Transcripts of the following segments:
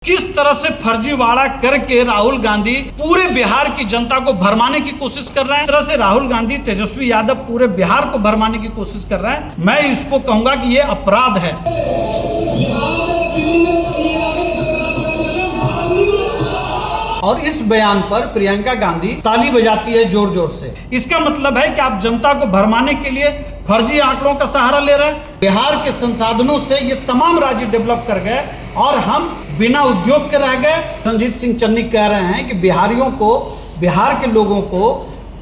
किस तरह से फर्जीवाड़ा करके राहुल गांधी पूरे बिहार की जनता को भरमाने की कोशिश कर रहे हैं। इस तरह से राहुल गांधी तेजस्वी यादव पूरे बिहार को भरमाने की कोशिश कर रहे हैं। मैं इसको कहूंगा कि ये अपराध है। और इस बयान पर प्रियंका गांधी ताली बजाती है जोर जोर से। इसका मतलब है कि आप जनता को भरमाने के लिए फर्जी आंकड़ों का सहारा ले रहे हैं। बिहार के संसाधनों से ये तमाम राज्य डेवलप कर गए और हम बिना उद्योग के रह गए। रणजीत सिंह चन्नी कह रहे हैं कि बिहारियों को, बिहार के लोगों को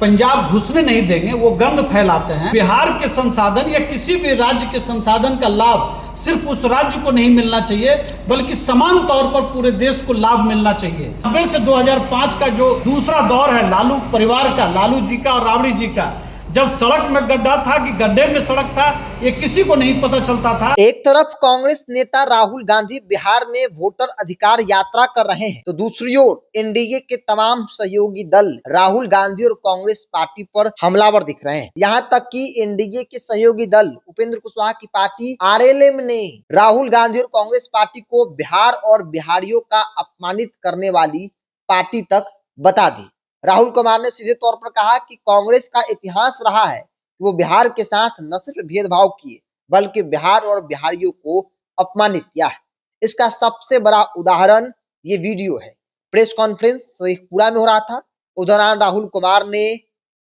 पंजाब घुसने नहीं देंगे, वो गंद फैलाते हैं। बिहार के संसाधन या किसी भी राज्य के संसाधन का लाभ सिर्फ उस राज्य को नहीं मिलना चाहिए, बल्कि समान तौर पर पूरे देश को लाभ मिलना चाहिए। 90 से 2005 का जो दूसरा दौर है लालू परिवार का, लालू जी का और राबड़ी जी का, जब सड़क में गड्ढा था कि गड्ढे में सड़क था, ये किसी को नहीं पता चलता था। एक तरफ कांग्रेस नेता राहुल गांधी बिहार में वोटर अधिकार यात्रा कर रहे हैं, तो दूसरी ओर एनडीए के तमाम सहयोगी दल राहुल गांधी और कांग्रेस पार्टी पर हमलावर दिख रहे हैं। यहाँ तक कि एनडीए के सहयोगी दल उपेंद्र कुशवाहा की पार्टी आरएलएम ने राहुल गांधी और कांग्रेस पार्टी को बिहार और बिहारियों का अपमानित करने वाली पार्टी तक बता दी। राहुल कुमार ने सीधे तौर पर कहा कि कांग्रेस का इतिहास रहा है कि वो बिहार के साथ न सिर्फ भेदभाव किए, बल्कि बिहार और बिहारियों को अपमानित किया है। इसका सबसे बड़ा उदाहरण ये वीडियो है। प्रेस कॉन्फ्रेंस शेखपुरा में हो रहा था, उस दौरान राहुल कुमार ने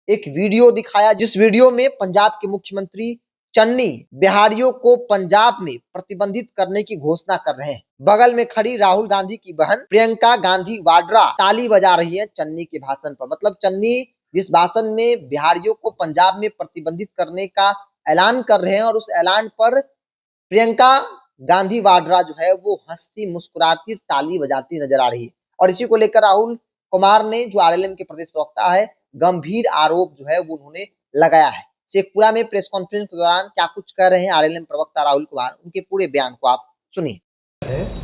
एक वीडियो दिखाया, जिस वीडियो में पंजाब के मुख्यमंत्री चन्नी बिहारियों को पंजाब में प्रतिबंधित करने की घोषणा कर रहे हैं। बगल में खड़ी राहुल गांधी की बहन प्रियंका गांधी वाड्रा ताली बजा रही है चन्नी के भाषण पर। मतलब चन्नी जिस भाषण में बिहारियों को पंजाब में प्रतिबंधित करने का ऐलान कर रहे हैं, और उस ऐलान पर प्रियंका गांधी वाड्रा जो है वो हंसती मुस्कुराती ताली बजाती नजर आ रही है। और इसी को लेकर राहुल कुमार ने, जो आरएलएम के प्रदेश प्रवक्ता है, गंभीर आरोप जो है वो उन्होंने लगाया है। शेखपुरा में प्रेस कॉन्फ्रेंस के दौरान क्या कुछ कर रहे हैं आरएलएम प्रवक्ता राहुल कुमार, उनके पूरे बयान को आप सुनिए।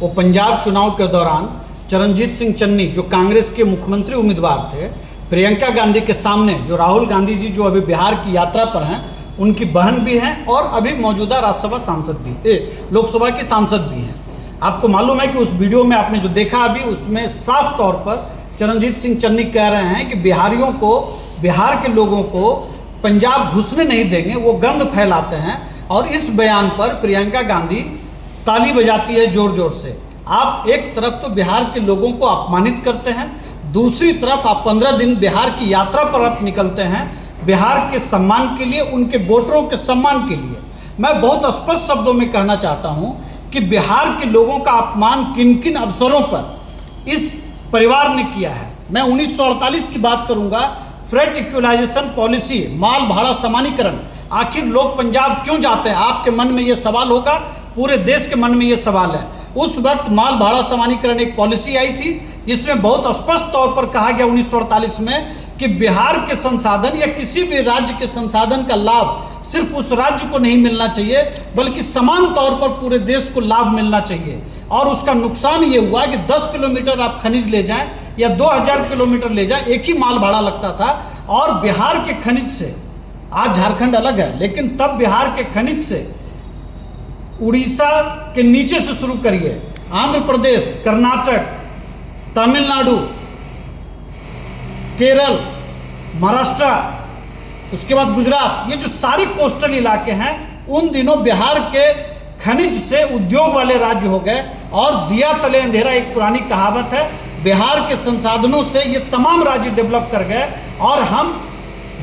वो पंजाब चुनाव के दौरान चरणजीत सिंह चन्नी, जो कांग्रेस के मुख्यमंत्री उम्मीदवार थे, प्रियंका गांधी के सामने, जो राहुल गांधी जी जो अभी बिहार की यात्रा पर हैं, उनकी बहन भी हैं और अभी मौजूदा राज्यसभा सांसद भी, लोकसभा की सांसद भी हैं। आपको मालूम है कि उस वीडियो में आपने जो देखा अभी, उसमें साफ तौर पर चरणजीत सिंह चन्नी कह रहे हैं कि बिहारियों को, बिहार के लोगों को पंजाब घुसने नहीं देंगे, वो गंद फैलाते हैं। और इस बयान पर प्रियंका गांधी ताली बजाती है जोर जोर से। आप एक तरफ तो बिहार के लोगों को अपमानित करते हैं, दूसरी तरफ आप 15 दिन बिहार की यात्रा पर आप निकलते हैं बिहार के सम्मान के लिए, उनके वोटरों के सम्मान के लिए। मैं बहुत स्पष्ट शब्दों में कहना चाहता हूं कि बिहार के लोगों का अपमान किन किन अवसरों पर इस परिवार ने किया है। मैं 1948 की बात करूंगा, फ्रेट इक्वलाइजेशन पॉलिसी, माल भाड़ा समानीकरण। आखिर लोग पंजाब क्यों जाते हैं, आपके मन में ये सवाल होगा, पूरे देश के मन में ये सवाल है। उस वक्त माल भाड़ा समानीकरण एक पॉलिसी आई थी, जिसमें बहुत स्पष्ट तौर पर कहा गया 1948 में कि बिहार के संसाधन या किसी भी राज्य के संसाधन का लाभ सिर्फ उस राज्य को नहीं मिलना चाहिए, बल्कि समान तौर पर पूरे देश को लाभ मिलना चाहिए। और उसका नुकसान ये हुआ कि 10 किलोमीटर आप खनिज ले जाएं या 2000 किलोमीटर ले जाएं, एक ही माल भाड़ा लगता था। और बिहार के खनिज से, आज झारखंड अलग है, लेकिन तब बिहार के खनिज से उड़ीसा के नीचे से शुरू करिए, आंध्र प्रदेश, कर्नाटक, तमिलनाडु, केरल, महाराष्ट्र, उसके बाद गुजरात, ये जो सारे कोस्टल इलाके हैं, उन दिनों बिहार के खनिज से उद्योग वाले राज्य हो गए। और दिया तले अंधेरा एक पुरानी कहावत है, बिहार के संसाधनों से ये तमाम राज्य डेवलप कर गए और हम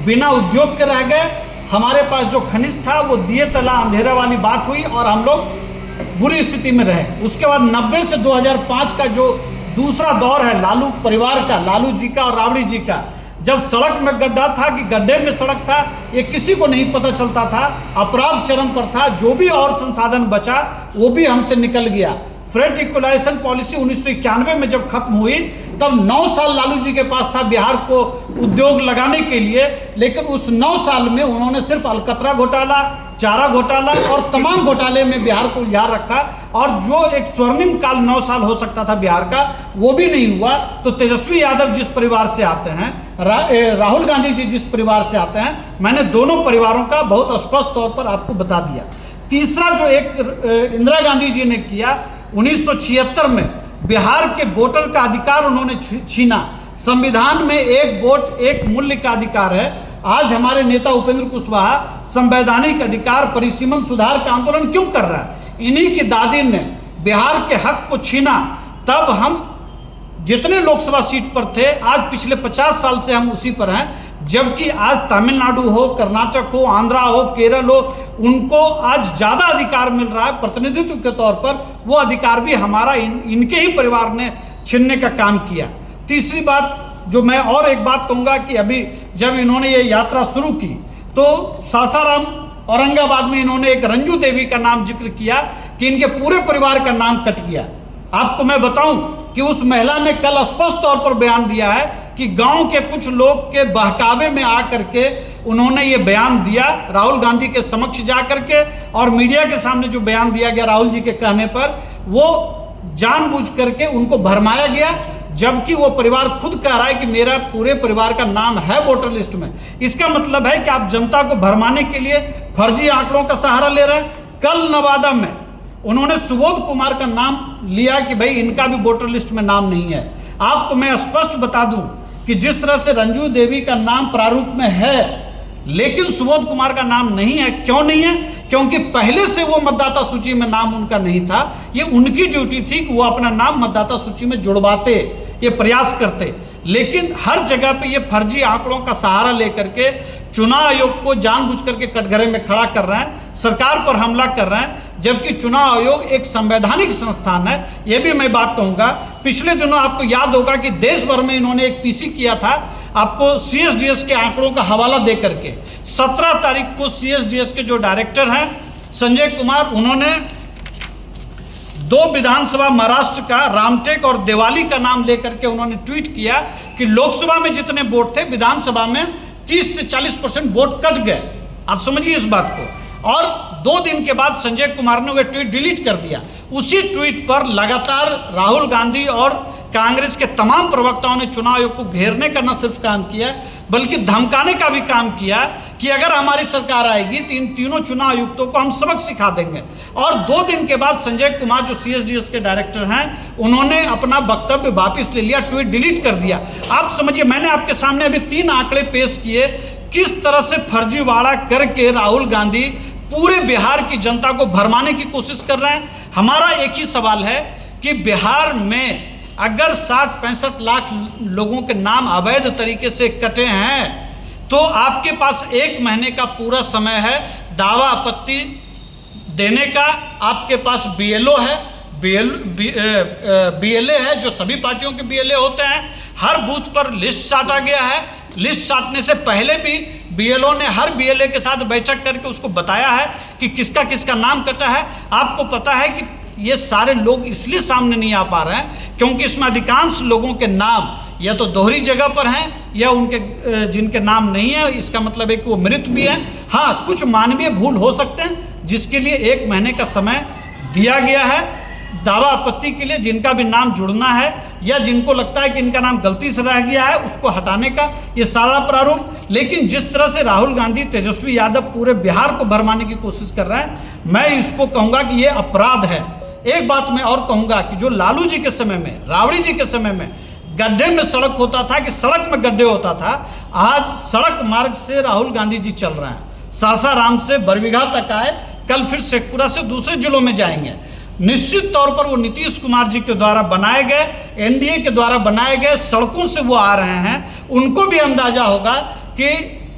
बिना उद्योग के रह गए। हमारे पास जो खनिज था वो दिए तला अंधेरा वाली बात हुई और हम लोग बुरी स्थिति में रहे। उसके बाद 90 से 2005 का जो दूसरा दौर है लालू परिवार का, लालू जी का और राबड़ी जी का, जब सड़क में गड्ढा था कि गड्ढे में सड़क था, ये किसी को नहीं पता चलता था। अपराध चरम पर था, जो भी और संसाधन बचा वो भी हमसे निकल गया। फ्रेट इक्वलाइजेशन पॉलिसी 1991 में जब खत्म हुई, तब 9 साल लालू जी के पास था बिहार को उद्योग लगाने के लिए, लेकिन उस 9 साल में उन्होंने सिर्फ अलकतरा घोटाला, चारा घोटाला और तमाम घोटाले में बिहार को उलझा रखा। और जो एक स्वर्णिम काल 9 साल हो सकता था बिहार का, वो भी नहीं हुआ। तो तेजस्वी यादव जिस परिवार से आते हैं, राहुल गांधी जी जिस परिवार से आते हैं, मैंने दोनों परिवारों का बहुत स्पष्ट तौर पर आपको बता दिया। तीसरा जो एक इंदिरा गांधी जी ने किया 1976 में, बिहार के वोटर का अधिकार उन्होंने छीना। संविधान में एक वोट एक मूल्य का अधिकार है। आज हमारे नेता उपेंद्र कुशवाहा संवैधानिक अधिकार परिसीमन सुधार का आंदोलन क्यों कर रहा है? इन्हीं की दादी ने बिहार के हक को छीना। तब हम जितने लोकसभा सीट पर थे, आज पिछले 50 साल से हम उसी पर हैं। जबकि आज तमिलनाडु हो, कर्नाटक हो, आंध्रा हो, केरल हो, उनको आज ज़्यादा अधिकार मिल रहा है प्रतिनिधित्व के तौर पर। वो अधिकार भी हमारा इनके ही परिवार ने छीनने का काम किया। तीसरी बात जो मैं और एक बात कहूँगा कि अभी जब इन्होंने ये यात्रा शुरू की तो सासाराम औरंगाबाद में इन्होंने एक रंजू देवी का नाम जिक्र किया कि इनके पूरे परिवार का नाम कट गया। आपको मैं बताऊं कि उस महिला ने कल स्पष्ट तौर पर बयान दिया है कि गांव के कुछ लोग के बहकावे में आकर के उन्होंने ये बयान दिया राहुल गांधी के समक्ष जाकर के, और मीडिया के सामने जो बयान दिया गया राहुल जी के कहने पर, वो जानबूझ करके उनको भरमाया गया। जबकि वो परिवार खुद कह रहा है कि मेरा पूरे परिवार का नाम है वोटर लिस्ट में। इसका मतलब है कि आप जनता को भरमाने के लिए फर्जी आंकड़ों का सहारा ले रहे हैं। कल नवादा में उन्होंने सुबोध कुमार का नाम लिया कि भाई इनका भी वोटर लिस्ट में नाम नहीं है। आपको मैं स्पष्ट बता दूं कि जिस तरह से रंजू देवी का नाम प्रारूप में है लेकिन सुबोध कुमार का नाम नहीं है। क्यों नहीं है? क्योंकि पहले से वो मतदाता सूची में नाम उनका नहीं था। ये उनकी ड्यूटी थी कि वो अपना नाम मतदाता सूची में जुड़वाते, ये प्रयास करते। लेकिन हर जगह पे ये फर्जी आंकड़ों का सहारा लेकर के चुनाव आयोग को जानबूझ करके कटघरे में खड़ा कर रहे हैं, सरकार पर हमला कर रहे हैं। जबकि चुनाव आयोग एक संवैधानिक संस्थान है। ये भी मैं बात कहूँगा, पिछले दिनों आपको याद होगा कि देश भर में इन्होंने एक पीसी किया था, आपको CSDS के आंकड़ों का हवाला दे करके। 17 तारीख को CSDS के जो डायरेक्टर हैं संजय कुमार, उन्होंने 2 विधानसभा महाराष्ट्र का रामटेक और दिवाली का नाम लेकर के उन्होंने ट्वीट किया कि लोकसभा में जितने वोट थे विधानसभा में 30 से 40% वोट कट गए। आप समझिए इस बात को। और 2 दिन के बाद संजय कुमार ने वह ट्वीट डिलीट कर दिया। उसी ट्वीट पर लगातार राहुल गांधी और कांग्रेस के तमाम प्रवक्ताओं ने चुनाव आयोग को घेरने का न सिर्फ काम किया बल्कि धमकाने का भी काम किया कि अगर हमारी सरकार आएगी तो इन तीनों चुनाव आयुक्तों को हम सबक सिखा देंगे। और 2 दिन के बाद संजय कुमार जो CSDS के डायरेक्टर हैं उन्होंने अपना वक्तव्य वापस ले लिया, ट्वीट डिलीट कर दिया। आप समझिए, मैंने आपके सामने अभी 3 आंकड़े पेश किए किस तरह से फर्जीवाड़ा करके राहुल गांधी पूरे बिहार की जनता को भरमाने की कोशिश कर रहे हैं। हमारा एक ही सवाल है कि बिहार में अगर 60-65 लाख लोगों के नाम अवैध तरीके से कटे हैं तो आपके पास 1 महीने का पूरा समय है दावा आपत्ति देने का। आपके पास BLO है, BLA है, जो सभी पार्टियों के BLA होते हैं। हर बूथ पर लिस्ट साटा गया है। लिस्ट साटने से पहले भी BLO ने हर BLA के साथ बैठक करके उसको बताया है कि किसका किसका नाम कटा है। आपको पता है कि ये सारे लोग इसलिए सामने नहीं आ पा रहे हैं क्योंकि इसमें अधिकांश लोगों के नाम या तो दोहरी जगह पर हैं या उनके जिनके नाम नहीं है, इसका मतलब है कि वो मृत भी हैं। हाँ, कुछ मानवीय भूल हो सकते हैं जिसके लिए 1 महीने का समय दिया गया है दावा आपत्ति के लिए। जिनका भी नाम जुड़ना है या जिनको लगता है कि इनका नाम गलती से रह गया है उसको हटाने का ये सारा प्रारूप। लेकिन जिस तरह से राहुल गांधी, तेजस्वी यादव पूरे बिहार को भरमाने की कोशिश कर रहे हैं, मैं इसको कहूँगा कि ये अपराध है। एक बात मैं और कहूँगा कि जो लालू जी के समय में, राबड़ी जी के समय में गड्ढे में सड़क होता था कि सड़क में गड्ढे होता था, आज सड़क मार्ग से राहुल गांधी जी चल रहे हैं। सासाराम से बरबीघा तक आए, कल फिर शेखपुरा से दूसरे जिलों में जाएंगे। निश्चित तौर पर वो नीतीश कुमार जी के द्वारा बनाए गए, NDA के द्वारा बनाए गए सड़कों से वो आ रहे हैं। उनको भी अंदाजा होगा कि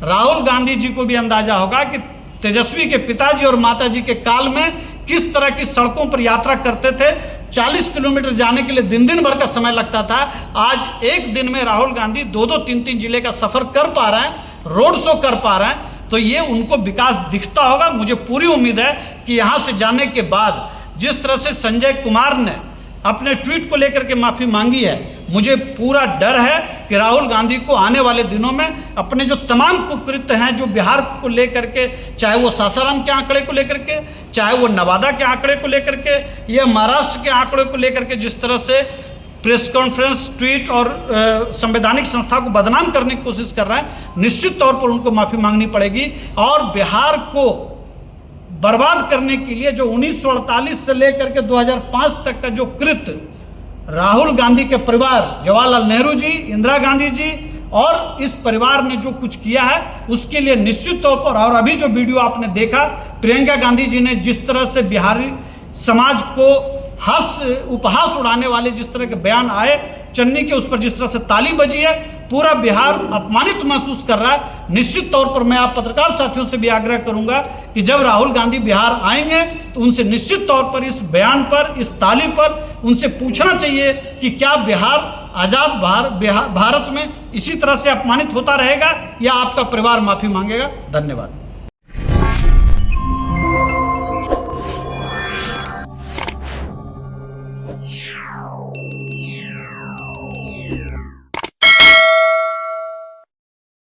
राहुल गांधी जी को भी अंदाजा होगा कि तेजस्वी के पिताजी और माताजी के काल में किस तरह की सड़कों पर यात्रा करते थे। 40 किलोमीटर जाने के लिए दिन भर का समय लगता था। आज एक दिन में राहुल गांधी 2-2, 3-3 जिले का सफर कर पा रहे हैं, रोड शो कर पा रहे हैं। तो ये उनको विकास दिखता होगा। मुझे पूरी उम्मीद है कि यहाँ से जाने के बाद जिस तरह से संजय कुमार ने अपने ट्वीट को लेकर के माफ़ी मांगी है, मुझे पूरा डर है कि राहुल गांधी को आने वाले दिनों में अपने जो तमाम कुकृत्य हैं जो बिहार को लेकर के, चाहे वो सासाराम के आंकड़े को लेकर के, चाहे वो नवादा के आंकड़े को लेकर के या महाराष्ट्र के आंकड़े को लेकर के, जिस तरह से प्रेस कॉन्फ्रेंस, ट्वीट और संवैधानिक संस्था को बदनाम करने की कोशिश कर रहा है, निश्चित तौर पर उनको माफ़ी मांगनी पड़ेगी। और बिहार को बर्बाद करने के लिए जो 1948 से लेकर के 2005 तक का जो कृत्य राहुल गांधी के परिवार, जवाहरलाल नेहरू जी, इंदिरा गांधी जी और इस परिवार ने जो कुछ किया है उसके लिए निश्चित तौर पर, और अभी जो वीडियो आपने देखा, प्रियंका गांधी जी ने जिस तरह से बिहारी समाज को उपहास उड़ाने वाले जिस तरह के बयान आए, चन्नी के उस पर जिस तरह से ताली बजी है, पूरा बिहार अपमानित महसूस कर रहा है। निश्चित तौर पर मैं आप पत्रकार साथियों से भी आग्रह करूंगा कि जब राहुल गांधी बिहार आएंगे तो उनसे निश्चित तौर पर इस बयान पर, इस ताली पर उनसे पूछना चाहिए कि क्या बिहार आज़ाद भारत में इसी तरह से अपमानित होता रहेगा या आपका परिवार माफ़ी मांगेगा। धन्यवाद।